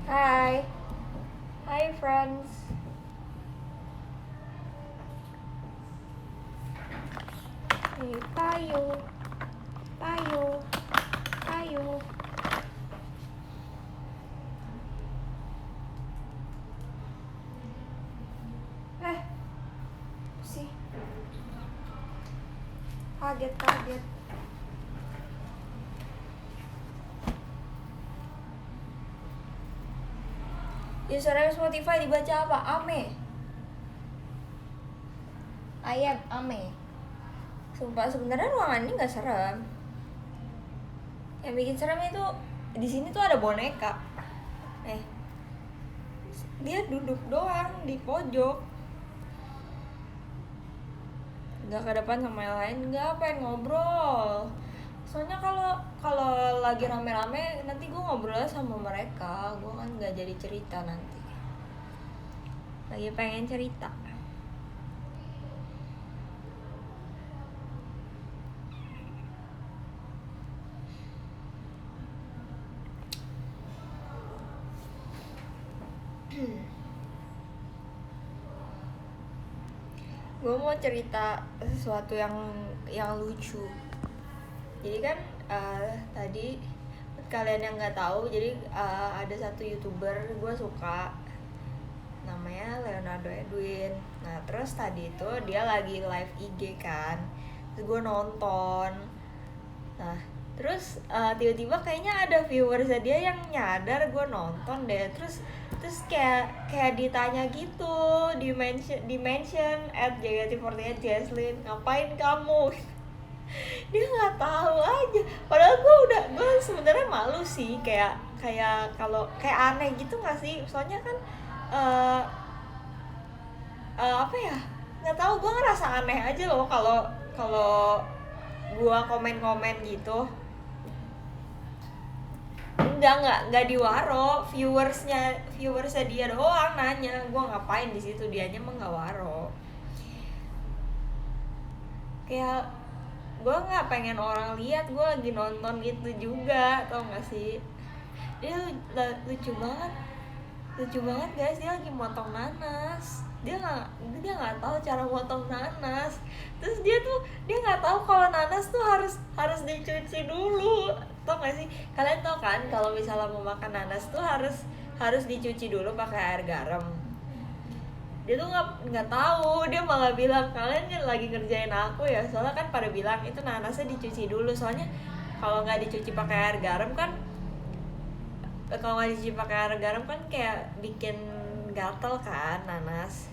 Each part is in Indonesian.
Hi. Hi, friends. Hey, payo. Payo. Payo. Eh, sih. Kaget. Username Spotify dibaca apa? Ame. Ayam, Ame. Sumpah sebenarnya ruangan ini nggak serem. Yang bikin serem itu di sini tuh ada boneka. Dia duduk doang di pojok. Nggak ke depan sama yang lain, nggak pengen ngobrol. Soalnya kalau lagi rame-rame nanti gue ngobrol sama mereka, gue kan nggak jadi cerita nanti. Lagi pengen cerita. Gue mau cerita sesuatu yang lucu. Jadi kan tadi kalian yang nggak tahu, jadi ada satu youtuber gue suka, namanya Leonardo Edwin. Nah terus tadi itu dia lagi live IG kan, terus gue nonton. Nah terus tiba-tiba kayaknya ada viewersnya dia yang nyadar gue nonton deh. Terus kayak ditanya gitu, di mention at JKT48 Jaslyn, ngapain kamu? Dia nggak tahu aja, padahal gue sebenarnya malu sih, kayak kayak kalau kayak aneh gitu nggak sih, soalnya kan eh apa ya, nggak tahu, gue ngerasa aneh aja loh kalau kalau gue komen-komen gitu. Enggak diwaro, viewersnya dia doang nanya gue ngapain di situ, dianya emang nggak waro. Kayak gue nggak pengen orang lihat gue lagi nonton gitu juga, tau gak sih? Dia lucu banget guys, dia lagi motong nanas. Dia nggak tahu cara motong nanas. Terus dia nggak tahu kalau nanas tuh harus dicuci dulu, tau gak sih? Kalian tau kan kalau misalnya mau makan nanas tuh harus dicuci dulu pakai air garam. Dia tuh nggak tahu, dia malah bilang kalian kan lagi ngerjain aku ya, soalnya kan pada bilang itu nanasnya dicuci dulu, soalnya kalau nggak dicuci pakai air garam kan, kalau nggak dicuci pakai air garam kan kayak bikin gatel kan nanas.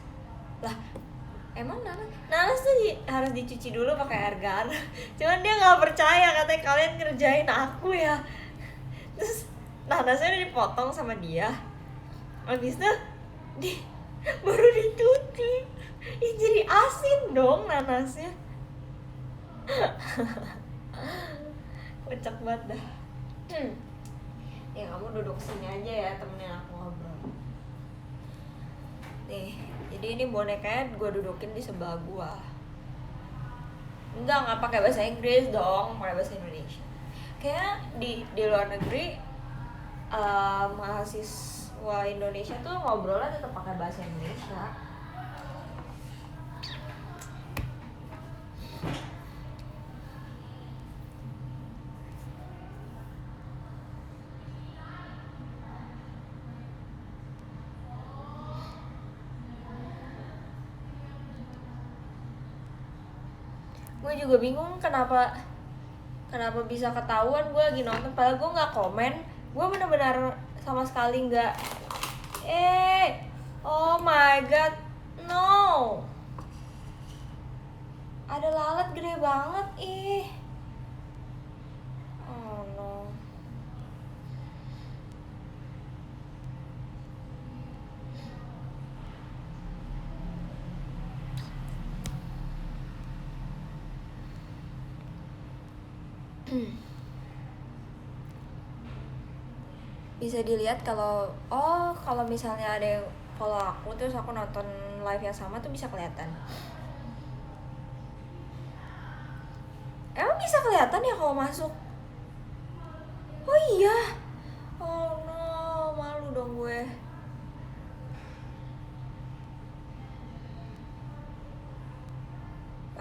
Lah emang nanas tuh harus dicuci dulu pakai air garam. Cuman dia nggak percaya, katanya kalian ngerjain aku ya. Terus nanasnya udah dipotong sama dia, habis itu di baru dicuci. Ih, jadi asin dong nanasnya. Kocak banget dah. Ya kamu duduk sini aja ya, temenin aku ngobrol. Nih, jadi ini bonekanya gue dudukin di sebelah gue. Nggak pakai bahasa Inggris dong, pakai bahasa Indonesia. Kayak di luar negeri mahasiswa Indonesia tuh ngobrolnya tetap pakai bahasa Indonesia. Gue juga bingung kenapa bisa ketahuan gue lagi nonton, padahal gue nggak komen. Gue benar-benar sama sekali nggak. Oh my god, no, ada lalat gede banget. Oh no. Bisa dilihat kalau misalnya ada yang follow aku terus aku nonton live yang sama tuh bisa kelihatan. Emang bisa kelihatan ya kalau masuk? Oh iya. Oh no, malu dong gue.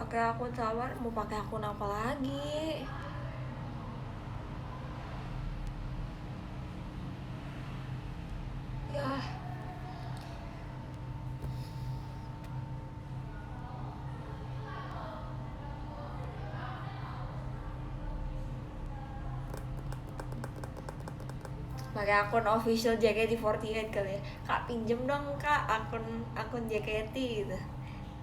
pakai akun samaran, mau pakai akun apa lagi? Ya, pakai akun official JKT48 kali ya. Kak, pinjem dong kak akun akun JKT gitu.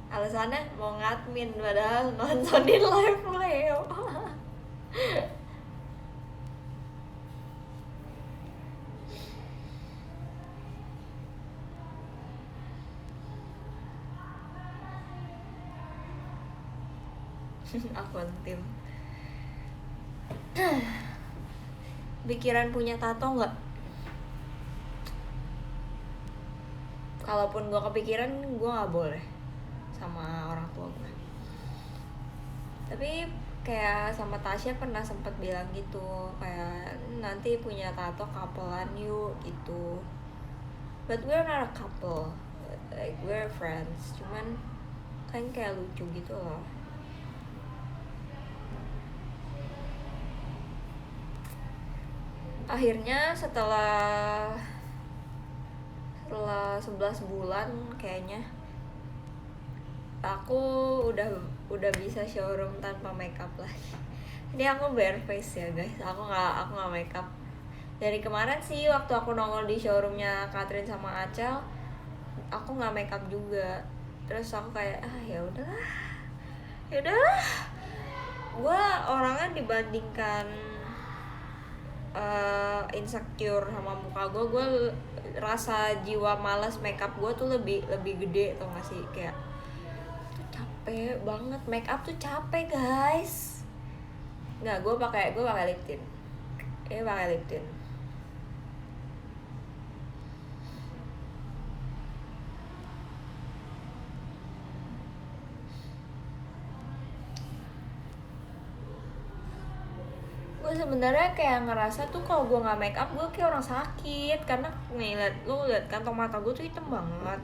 Alasannya mau ngadmin padahal nontonin live Leo. Akun tim. Pikiran punya tato nggak? Kalaupun gue kepikiran, gue nggak boleh sama orang tua gue. Tapi kayak sama Tasya pernah sempat bilang gitu, kayak nanti punya tato couple-an yuk gitu. But we're not a couple, like we're friends. Cuman kan kayak lucu gitu loh. Akhirnya setelah 11 bulan kayaknya aku udah bisa showroom tanpa makeup lagi. Ini aku bare face ya guys, aku nggak makeup dari kemarin sih. Waktu aku nongol di showroomnya Catherine sama Acel, aku nggak makeup juga. Terus aku kayak ya udahlah, gue orangnya dibandingkan insecure sama muka gue rasa jiwa malas makeup gue tuh lebih gede, tau gak sih? Kayak tuh capek banget, makeup tuh capek guys. Nggak, gue pakai lip tint. Pakai lip tint. Gue sebenarnya kayak ngerasa tuh kalau gue nggak make up gue kayak orang sakit, karena lu liat kantong mata gue tuh hitam banget,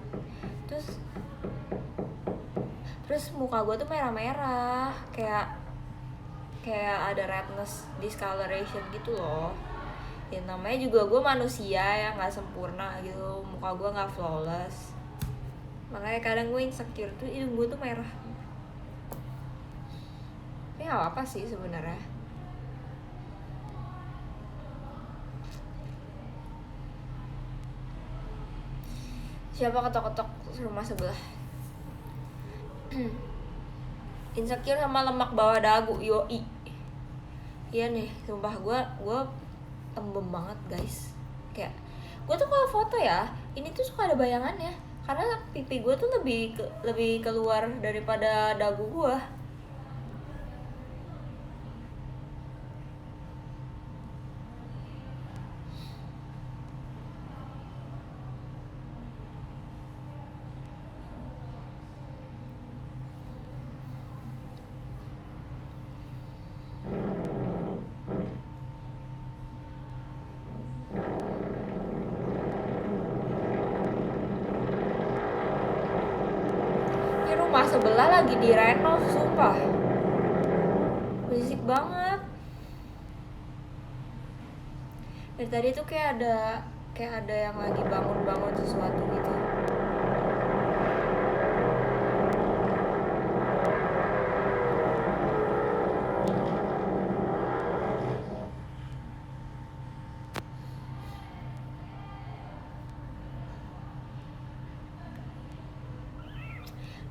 terus muka gue tuh merah-merah, kayak ada redness discoloration gitu loh. Ya namanya juga gue manusia ya, nggak sempurna gitu, muka gue nggak flawless, makanya kadang gue insecure tuh hidung gue tuh merah. Tapi nggak apa sih sebenarnya. Siapa ketok-ketok rumah sebelah? Insecure sama lemak bawah dagu, yoi. Iya nih, sumpah gue tembem banget guys. Kayak gue tuh kalau foto ya, ini tuh suka ada bayangannya, karena pipi gue tuh lebih keluar daripada dagu gue. Rumah sebelah lagi direnov, sumpah berisik banget. Dari tadi tuh kayak ada yang lagi bangun sesuatu gitu.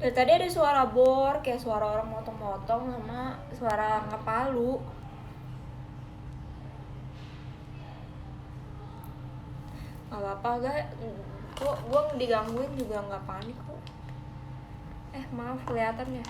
Dari tadi ada suara bor, kayak suara orang motong-motong sama suara ngepalu. Gak apa-apa guys, gue digangguin juga gak panik kok. Maaf kelihatan ya.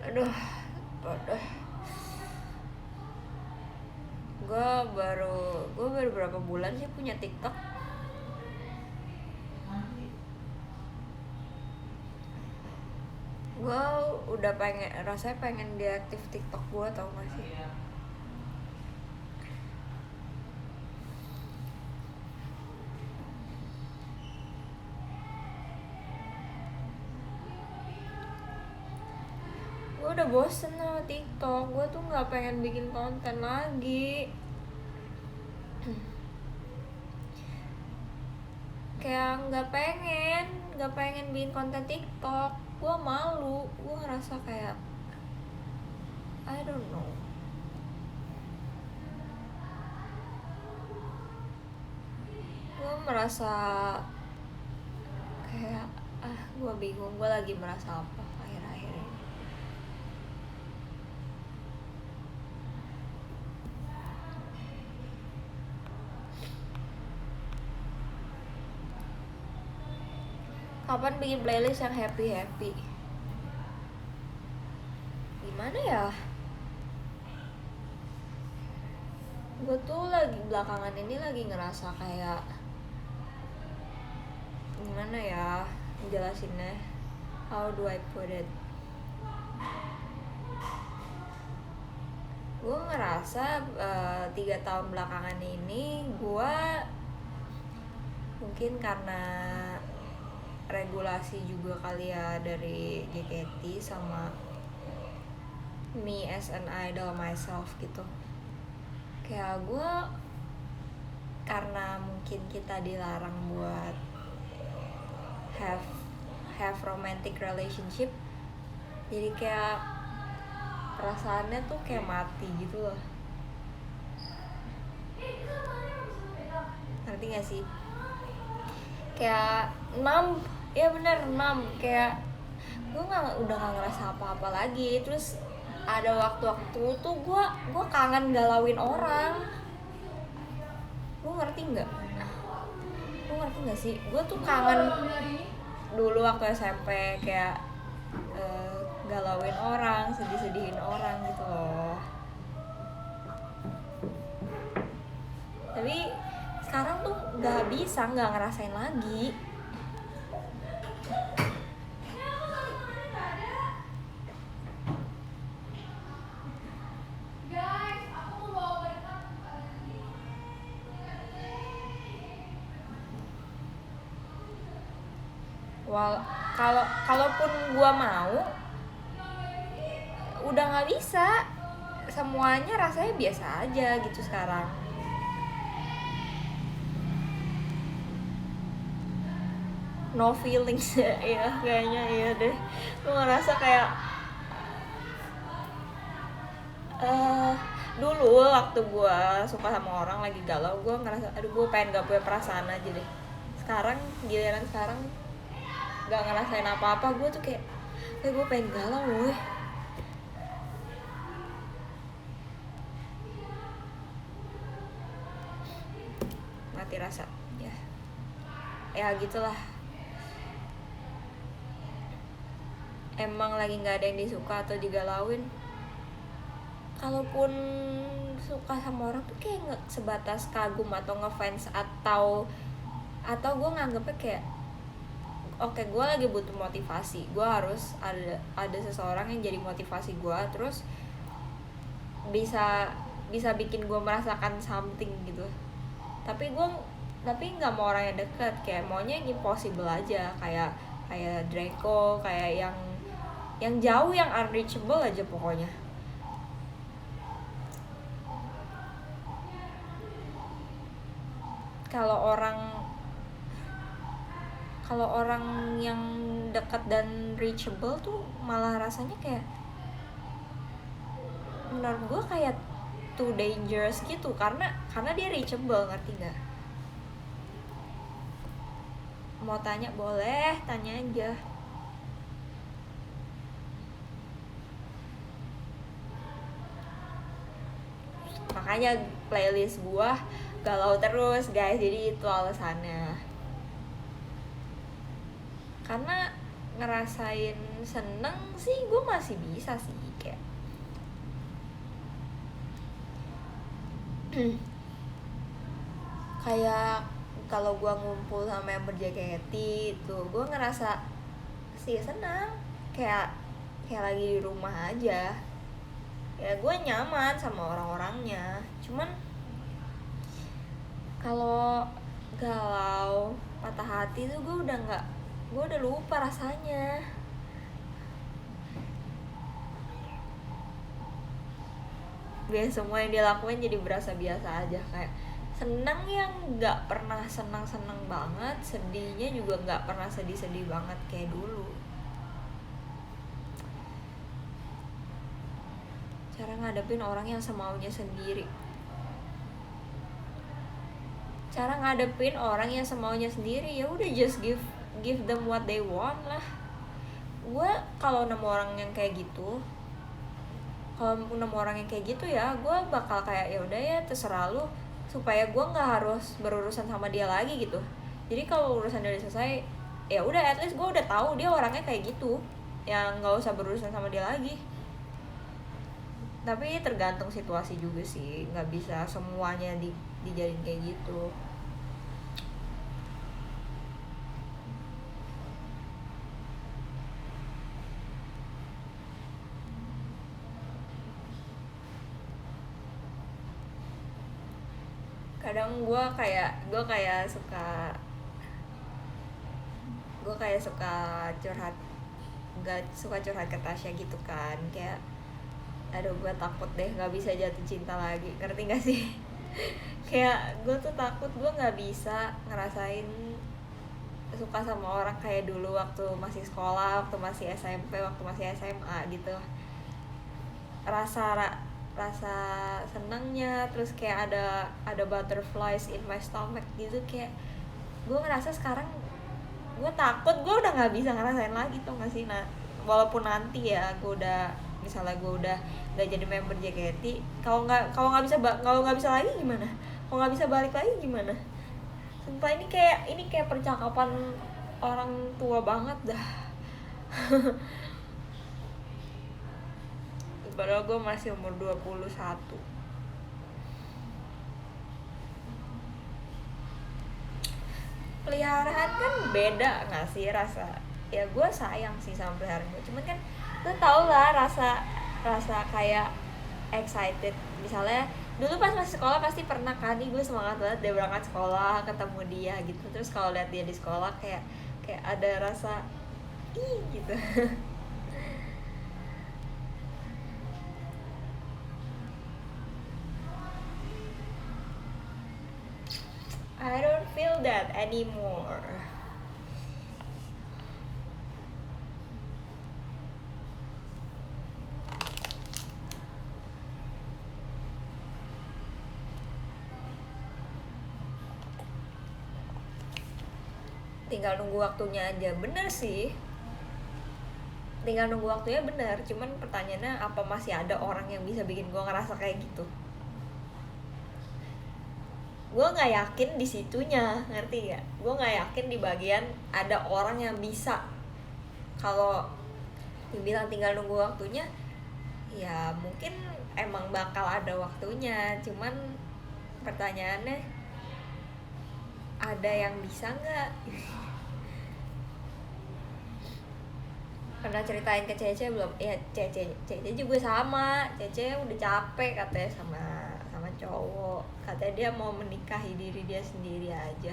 Aduh, aduh. Gue baru berapa bulan sih punya TikTok. Gue udah rasanya pengen deaktif TikTok gue, tau gak sih? Gue udah bosen sama TikTok. Gue tuh nggak pengen bikin konten lagi. Kayak nggak pengen bikin konten TikTok. Gue malu. Gue ngerasa kayak I don't know. Gue merasa kayak gue bingung. Gue lagi merasa apa akhir-akhir ini. Kapan bikin playlist yang happy? Gimana ya? Gue tuh belakangan ini lagi ngerasa kayak gimana ya jelasinnya? How do I put it? Gue ngerasa 3 tahun belakangan ini gue mungkin karena regulasi juga kali ya dari JKT sama me as an idol myself gitu. Kayak gue karena mungkin kita dilarang buat have romantic relationship, jadi kayak perasaannya tuh kayak mati gitu loh. Ngerti gak sih? Kayak numb. Ya bener, numb. Kayak gue udah gak ngerasa apa-apa lagi. Terus ada waktu-waktu tuh gue kangen galauin orang. Gue ngerti gak sih? Gue tuh kangen dulu waktu SMP kayak galauin orang, sedih-sedihin orang gitu loh. Tapi sekarang tuh gak ngerasain lagi. Kalaupun gua mau, udah nggak bisa. Semuanya rasanya biasa aja gitu sekarang. No feelings ya kayaknya, iya deh. Gue ngerasa kayak dulu waktu gue suka sama orang lagi galau, gue ngerasa aduh gue pengen gak punya perasaan aja deh. Sekarang giliran sekarang gak ngerasain apa-apa, gue tuh kayak gue pengen galau woy. Mati rasa ya gitulah. Emang lagi gak ada yang disuka atau digalauin. Kalaupun suka sama orang tuh kayak nggak sebatas kagum atau ngefans atau gue nganggepnya kayak oke, gue lagi butuh motivasi, gue harus ada seseorang yang jadi motivasi gue, terus bisa bikin gue merasakan something gitu. Tapi nggak mau orang yang deket, kayak maunya yang impossible aja, kayak Draco, kayak yang jauh, yang unreachable aja pokoknya. Kalau orang yang dekat dan reachable tuh malah rasanya kayak menurut gue kayak too dangerous gitu, karena dia reachable, ngerti nggak? Mau tanya boleh, tanya aja. Makanya playlist gue galau terus guys, jadi itu alasannya. Karena ngerasain seneng sih gue masih bisa sih, kayak kayak kalau gue ngumpul sama yang berJKT tuh gue ngerasa sih senang, kayak kayak lagi di rumah aja, ya gue nyaman sama orang-orangnya. Cuman kalau galau patah hati tuh gue udah nggak, gue udah lupa rasanya. Biar semua yang dia lakuin jadi berasa biasa aja, kayak senang yang nggak pernah senang-senang banget, sedihnya juga nggak pernah sedih-sedih banget kayak dulu. Cara ngadepin orang yang semaunya sendiri, cara ngadepin orang yang semaunya sendiri, ya udah just give them what they want lah. Gue kalau nemu orang yang kayak gitu, kalau nemu orang yang kayak gitu ya gue bakal kayak ya udah ya terserah lu, supaya gue nggak harus berurusan sama dia lagi gitu. Jadi kalau urusan dia udah selesai, ya udah at least gue udah tahu dia orangnya kayak gitu, yang nggak usah berurusan sama dia lagi. Tapi tergantung situasi juga sih, nggak bisa semuanya dijadiin kayak gitu. Kadang gue kayak suka curhat, nggak suka curhat ke Tasya gitu kan, kayak aduh gue takut deh nggak bisa jatuh cinta lagi, ngerti nggak sih? Kayak gue tuh takut gue nggak bisa ngerasain suka sama orang kayak dulu waktu masih sekolah, waktu masih SMP, waktu masih SMA gitu. Rasa senangnya, terus kayak ada butterflies in my stomach gitu, kayak gue ngerasa sekarang gue takut gue udah nggak bisa ngerasain lagi tuh nggak sih. Nah walaupun nanti ya gue udah, misalnya gue udah nggak jadi member JKT, kalau nggak bisa lagi gimana, kalau nggak bisa balik lagi gimana. Sumpah ini kayak percakapan orang tua banget dah. Padahal gue masih umur 21. Peliharaan kan beda gak sih rasa? Ya gue sayang sih sama peliharaan gue, cuman kan lu tau lah rasa rasa kayak excited. Misalnya dulu pas masih sekolah pasti pernah kan nih, gue semangat banget dia berangkat sekolah, ketemu dia gitu. Terus kalau lihat dia di sekolah kayak kayak ada rasa ih gitu. I don't feel that anymore. Tinggal nunggu waktunya aja, bener sih. Tinggal nunggu waktunya bener, cuman pertanyaannya apa masih ada orang yang bisa bikin gue ngerasa kayak gitu? Gue nggak yakin di situnya, ngerti gak? Gue nggak yakin di bagian ada orang yang bisa. Kalau dibilang tinggal nunggu waktunya, ya mungkin emang bakal ada waktunya, cuman pertanyaannya ada yang bisa nggak? Pernah ceritain ke Cece belum? Ya Cece juga sama. Cece udah capek katanya sama cowok. Katanya dia mau menikahi diri dia sendiri aja.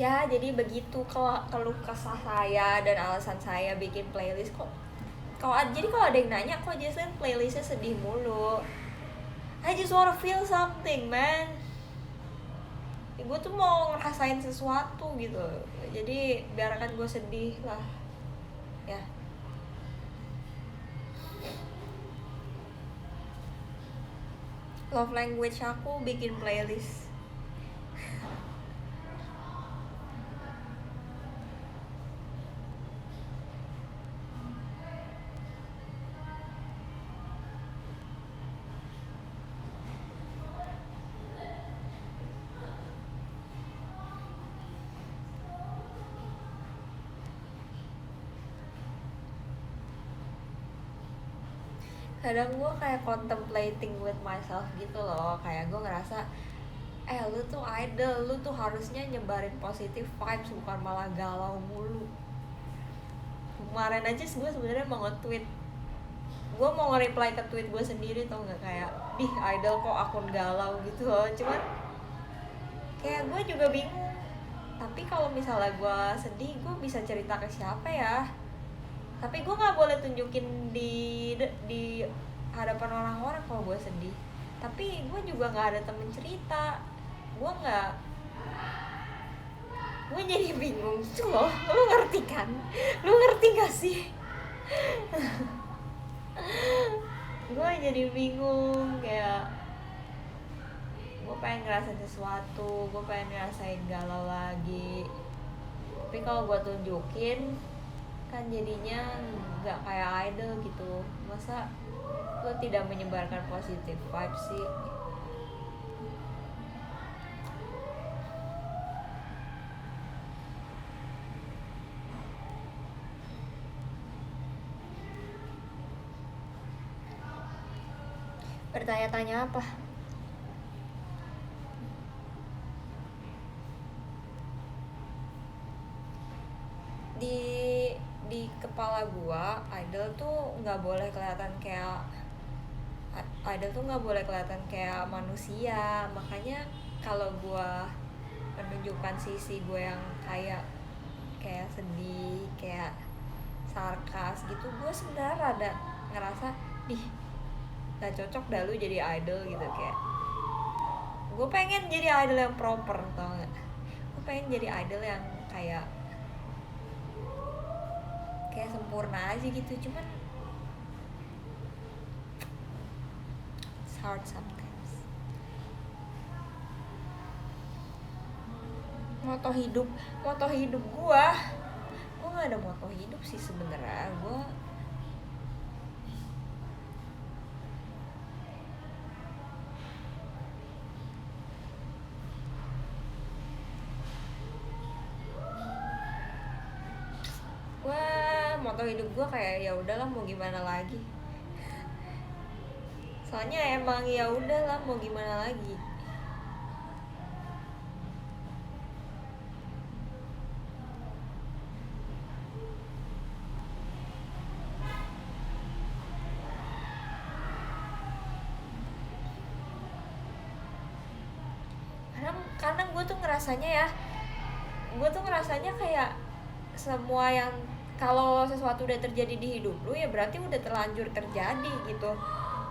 Ya jadi begitu keluh kesah saya dan alasan saya bikin playlist kok. Kalau ada yang nanya kok Jason playlistnya sedih mulu, I just wanna feel something man. Ya, gue tuh mau ngerasain sesuatu gitu, jadi biarkan gue sedih lah ya. Love language aku bikin playlist. Kadang gue kayak contemplating with myself gitu loh, kayak gue ngerasa lu tuh idol, lu tuh harusnya nyebarin positive vibes, bukan malah galau mulu. Kemarin aja gue sebenarnya mau nge-tweet, gue mau nge-reply ke tweet gue sendiri, tau nggak, kayak idol kok akun galau gitu loh. Cuman kayak gue juga bingung, tapi kalau misalnya gue sedih, gue bisa cerita ke siapa ya? Tapi gue nggak boleh tunjukin di hadapan orang-orang kalau gue sedih. Tapi gue juga nggak ada temen cerita. Gue jadi bingung gitu loh. Lu ngerti kan? Lu ngerti gak sih? Gue jadi bingung, kayak gue pengen ngerasain sesuatu, gue pengen ngerasain galau lagi. Tapi kalau gue tunjukin kan jadinya nggak kayak idol gitu. Masa lo tidak menyebarkan positive vibes sih? Bertanya-tanya apa? Di kepala gua, idol tuh nggak boleh kelihatan kayak manusia. Makanya kalau gua menunjukkan sisi gue yang kayak sedih, kayak sarkas gitu, gue sebenarnya rada ngerasa gak cocok dah lu jadi idol gitu. Kayak gue pengen jadi idol yang proper, tau gak? Gue pengen jadi idol yang kayak sempurna aja gitu. Cuman it's hard sometimes. Moto hidup gue nggak ada moto hidup sih sebenarnya. Moto hidup gue kayak ya udahlah, mau gimana lagi. Soalnya emang ya udahlah, mau gimana lagi. Karena gue tuh ngerasanya kayak semua yang, kalau sesuatu udah terjadi di hidup lu ya berarti udah terlanjur terjadi gitu.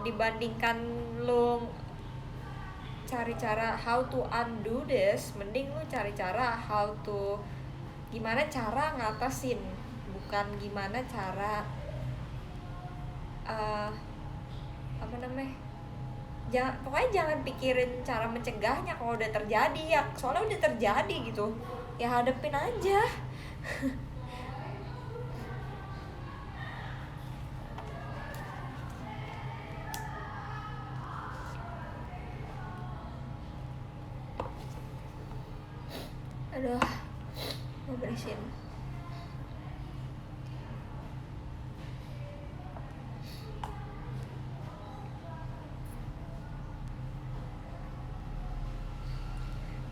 Dibandingkan lu cari cara how to undo this, mending lu cari cara gimana cara ngatasin, bukan gimana cara pokoknya jangan pikirin cara mencegahnya kalau udah terjadi ya, soalnya udah terjadi gitu ya, hadepin aja. Aduh, mau bersihin.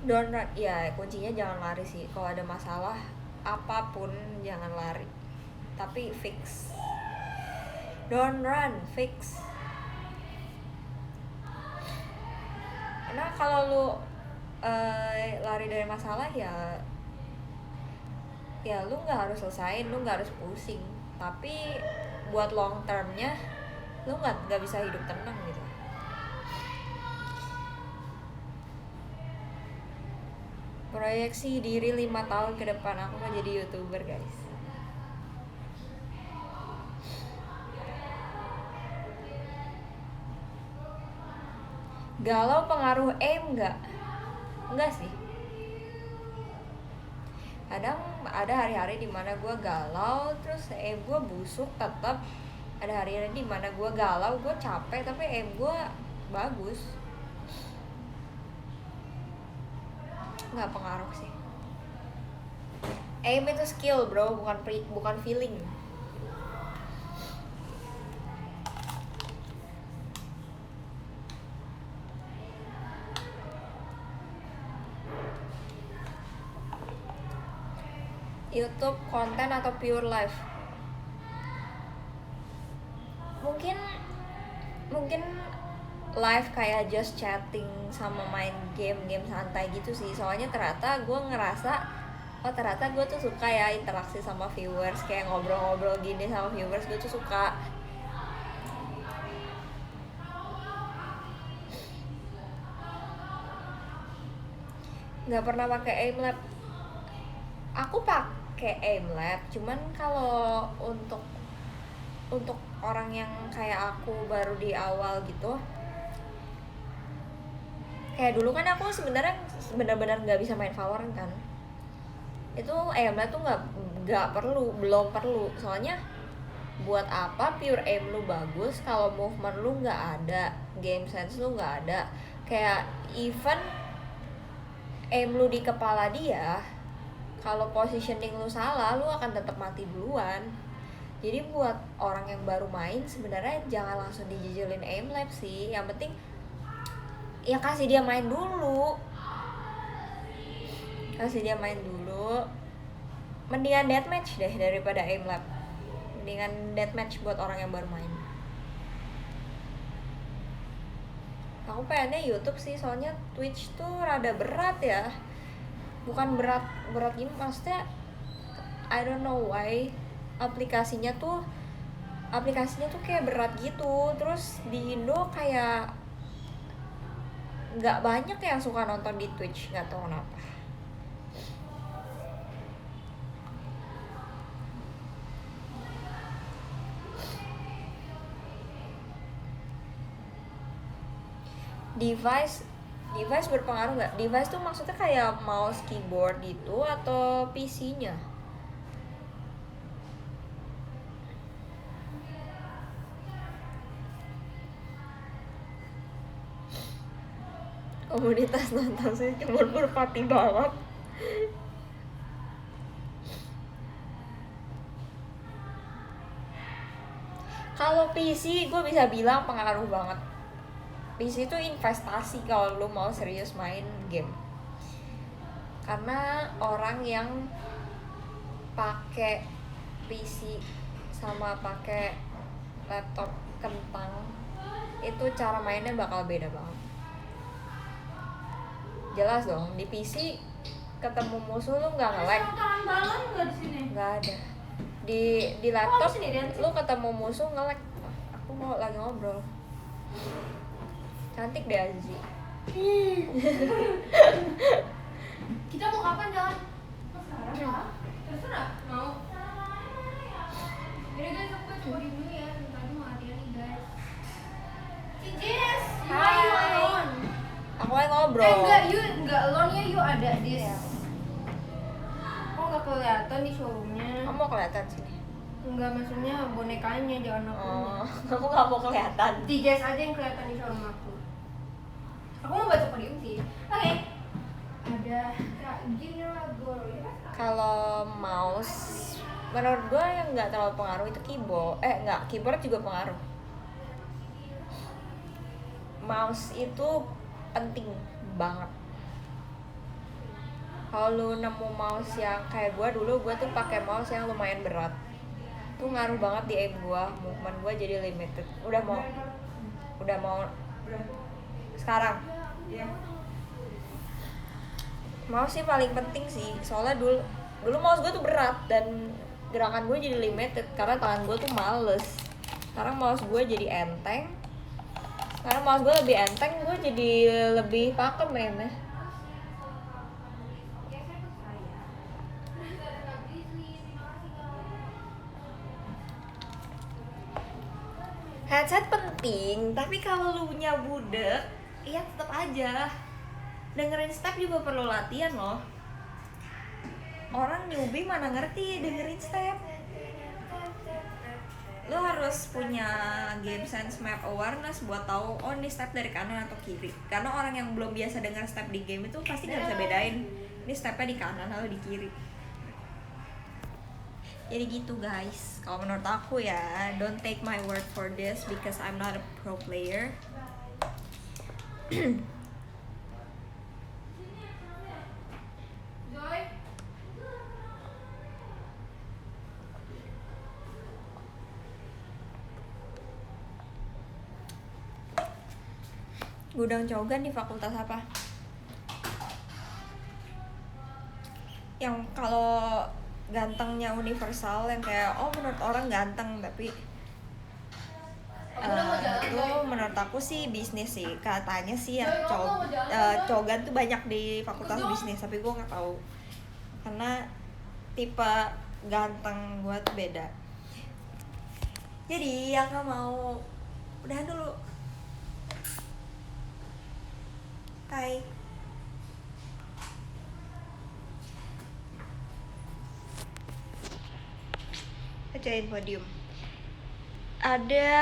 Don't run, ya kuncinya jangan lari sih. Kalau ada masalah apapun jangan lari, tapi fix. Don't run, fix. Karena kalau lu lari dari masalah ya lu nggak harus selesain, lu nggak harus pusing, tapi buat long termnya lu nggak bisa hidup tenang gitu. Proyeksi diri 5 tahun ke depan, aku mau jadi YouTuber guys. Galau pengaruh aim nggak? Enggak sih. Kadang ada hari-hari dimana gue galau terus aim gue busuk tetap. Ada hari-hari dimana gue galau, gue capek tapi aim gue bagus. Nggak pengaruh sih. Aim itu skill bro, bukan feeling. YouTube konten atau pure life? Mungkin live kayak just chatting sama main game santai gitu sih. Soalnya ternyata gue ngerasa ternyata gue tuh suka ya interaksi sama viewers, kayak ngobrol-ngobrol gini sama viewers, gue tuh suka. Nggak pernah pakai Aimlab. Aku pakai Aimlab, cuman kalau untuk orang yang kayak aku baru di awal gitu, kayak dulu kan aku sebenarnya benar-benar nggak bisa main Valorant kan, itu Aimlab tuh belum perlu. Soalnya buat apa pure aim lu bagus kalau movement lu nggak ada, game sense lu nggak ada. Kayak even aim lu di kepala dia, kalau positioning lu salah, lu akan tetap mati duluan. Jadi buat orang yang baru main sebenarnya jangan langsung dijejelin Aimlab sih. Yang penting ya kasih dia main dulu. Mendingan deathmatch deh daripada Aimlab. Mendingan deathmatch buat orang yang baru main. Aku pengennya YouTube sih, soalnya Twitch tuh rada berat ya. Bukan berat gini, maksudnya I don't know why aplikasinya tuh kayak berat gitu. Terus di Indo kayak nggak banyak yang suka nonton di Twitch, nggak tahu kenapa. Device berpengaruh nggak? Device tuh maksudnya kayak mouse, keyboard gitu atau PC-nya? Komunitas nonton sih cuma berpati balap. Kalau PC gue bisa bilang pengaruh banget. PC itu investasi kalau lu mau serius main game. Karena orang yang pakai PC sama pakai laptop kentang itu cara mainnya bakal beda banget. Jelas dong, di PC ketemu musuh lu nggak nge-lag. Tangan balon nggak di sini? Nggak ada. Di laptop lu ketemu musuh nge-lag. Aku mau lagi ngobrol. Cantik deh Azizi. Kita mau kapan jalan? Sekarang ya? Terserah. Mau? Jadi guys, aku coba dulu ya. Tadi mau latihan nih guys. Si Jess, Hai. you alone? Aku lagi ngobrol. Enggak alone ya, you ada Jess. Iya. Kok nggak kelihatan di showroomnya? Kamu mau kelihatan sini? Enggak, maksudnya bonekanya, jangan aku. Oh, aku nggak mau kelihatan. Si Jess aja yang kelihatan di showroom aku. Aku mau baca podium sih. Oke. Ada Kak Gina Goro ya. Kalau mouse, menurut gue yang nggak terlalu pengaruh itu keyboard juga pengaruh. Mouse itu penting banget. Kalau lu nemu mouse yang kayak gue tuh pakai mouse yang lumayan berat, tuh ngaruh banget di aim gue, movement gue jadi limited. Udah mau sekarang. Mouse sih paling penting sih, soalnya dulu mouse gue tuh berat dan gerakan gue jadi limited karena tangan gue tuh males. Sekarang mouse gue jadi enteng. Sekarang mouse gue lebih enteng, gue jadi lebih pakem mainnya. Headset penting, tapi kalau lu punya budek iya tetap aja dengerin step juga perlu latihan loh. Orang newbie mana ngerti dengerin step. Lo harus punya game sense map awareness buat tahu oh ini step dari kanan atau kiri. Karena orang yang belum biasa denger step di game itu pasti nggak bisa bedain ini stepnya di kanan atau di kiri. Jadi gitu guys, kalau menurut aku ya, don't take my word for this because I'm not a pro player. Joy. Gudang Cogan di fakultas apa? Yang kalau gantengnya universal yang kayak oh menurut orang ganteng tapi Aku udah mau jalan, itu Joy. menurut aku sih bisnis sih katanya sih ya Joy, kamu mau jalan, Joy? Cogan tuh banyak di fakultas Ikut dong. bisnis tapi gue nggak tahu karena tipe ganteng gue tuh beda. Jadi yang nggak mau udahan dulu. Hai. Bacain podium. Ada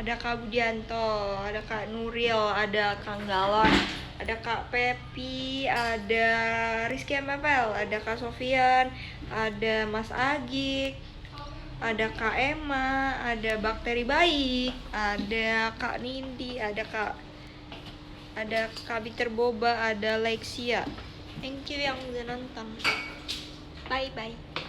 ada Kak Budianto, ada Kak Nuril, ada Kang Galon, ada Kak Pepi, ada Rizky MPL, ada Kak Sofian, ada Mas Agik, ada Kak Emma, ada Bakteri Baik, ada Kak Nindi, ada Kak Bitter Boba, ada Lexia. Thank you yang udah nonton. Bye bye.